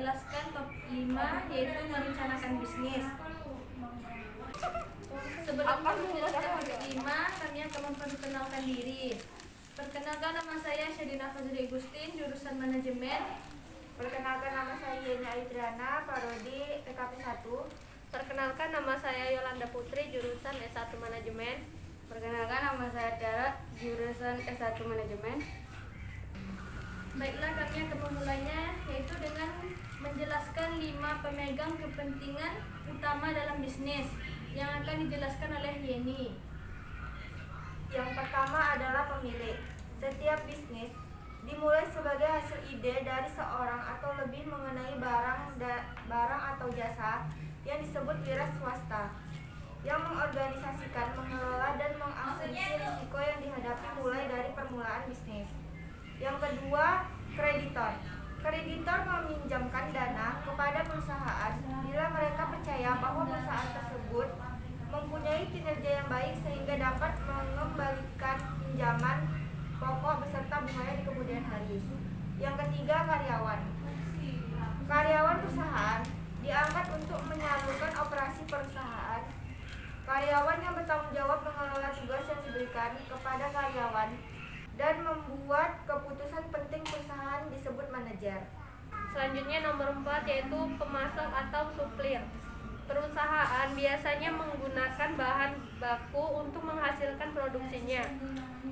menjelaskan top 5, yaitu merencanakan bisnis. Sebelum menjelaskan top 5, kami akan memperkenalkan diri. Perkenalkan, nama saya Syadina Fazli Agustin, jurusan manajemen. Perkenalkan, nama saya Yeni Aidrana, prodi PKP 1. Perkenalkan, nama saya Yolanda Putri, jurusan S1 Manajemen. Perkenalkan, nama saya Tiara, jurusan S1 Manajemen. Baiklah, kami akan memulainya, yaitu dengan menjelaskan 5 pemegang kepentingan utama dalam bisnis yang akan dijelaskan oleh Yeni. Yang pertama adalah pemilik. Setiap bisnis dimulai sebagai hasil ide dari seorang atau lebih mengenai barang atau jasa yang disebut wira swasta, yang mengorganisasikan, mengelola, dan mengasumsi risiko yang dihadapi mulai dari permulaan bisnis. Yang kedua, kreditor. Kreditor meminjamkan dana kepada perusahaan bila mereka percaya bahwa perusahaan tersebut mempunyai kinerja yang baik sehingga dapat mengembalikan pinjaman pokok beserta bunganya di kemudian hari. Yang ketiga, karyawan. Karyawan perusahaan diangkat untuk menyalurkan operasi perusahaan. Karyawan yang bertanggung jawab mengelola tugas yang diberikan kepada karyawan dan membuat keputusan penting perusahaan disebut manajer. Selanjutnya nomor 4, yaitu pemasok atau supplier. Perusahaan biasanya menggunakan bahan baku untuk menghasilkan produksinya.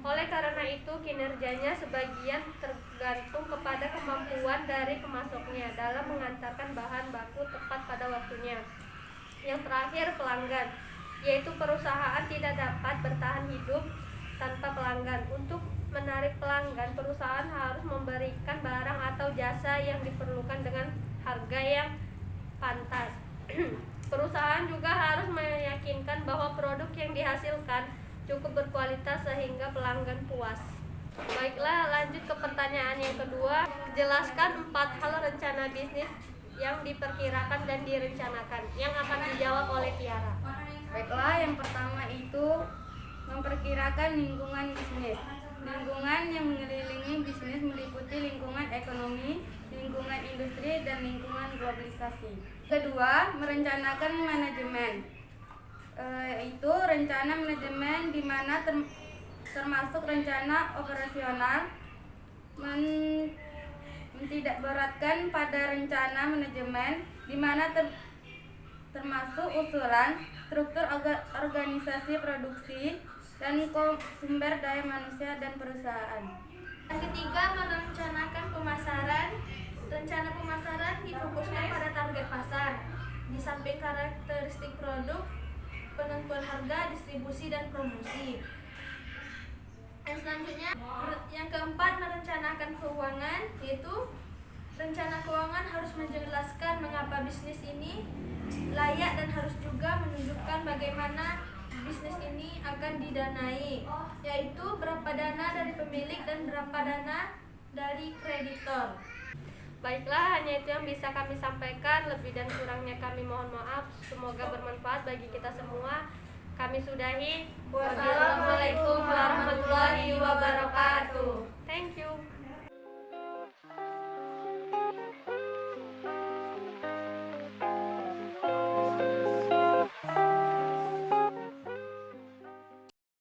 Oleh karena itu, kinerjanya sebagian tergantung kepada kemampuan dari pemasoknya dalam mengantarkan bahan baku tepat pada waktunya. Yang terakhir, pelanggan, yaitu perusahaan tidak dapat bertahan hidup tanpa pelanggan. Untuk menarik pelanggan, perusahaan harus memberikan barang atau jasa yang diperlukan dengan harga yang pantas. Perusahaan juga harus meyakinkan bahwa produk yang dihasilkan cukup berkualitas sehingga pelanggan puas. Baiklah, lanjut ke pertanyaan yang kedua. Jelaskan 4 hal rencana bisnis yang diperkirakan dan direncanakan, yang akan dijawab oleh Tiara. Baiklah, yang pertama itu memperkirakan lingkungan bisnis. Lingkungan yang mengelilingi bisnis meliputi lingkungan ekonomi, lingkungan industri, dan lingkungan globalisasi. Kedua, merencanakan manajemen. Itu rencana manajemen di mana termasuk rencana operasional, mentidakberatkan pada rencana manajemen di mana termasuk usulan, struktur organisasi produksi, dan sumber daya manusia dan perusahaan. Yang ketiga, merencanakan pemasaran. Rencana pemasaran difokuskan pada target pasar, di samping karakteristik produk, penentuan harga, distribusi, dan promosi. Yang selanjutnya, yang keempat, merencanakan keuangan, yaitu rencana keuangan harus menjelaskan mengapa bisnis ini layak dan harus juga menunjukkan bagaimana bisnis ini akan didanai, yaitu berapa dana dari pemilik dan berapa dana dari kreditor. Baiklah, hanya itu yang bisa kami sampaikan. Lebih dan kurangnya kami mohon maaf. Semoga bermanfaat bagi kita semua. Kami sudahi. Wassalamualaikum warahmatullahi wabarakatuh.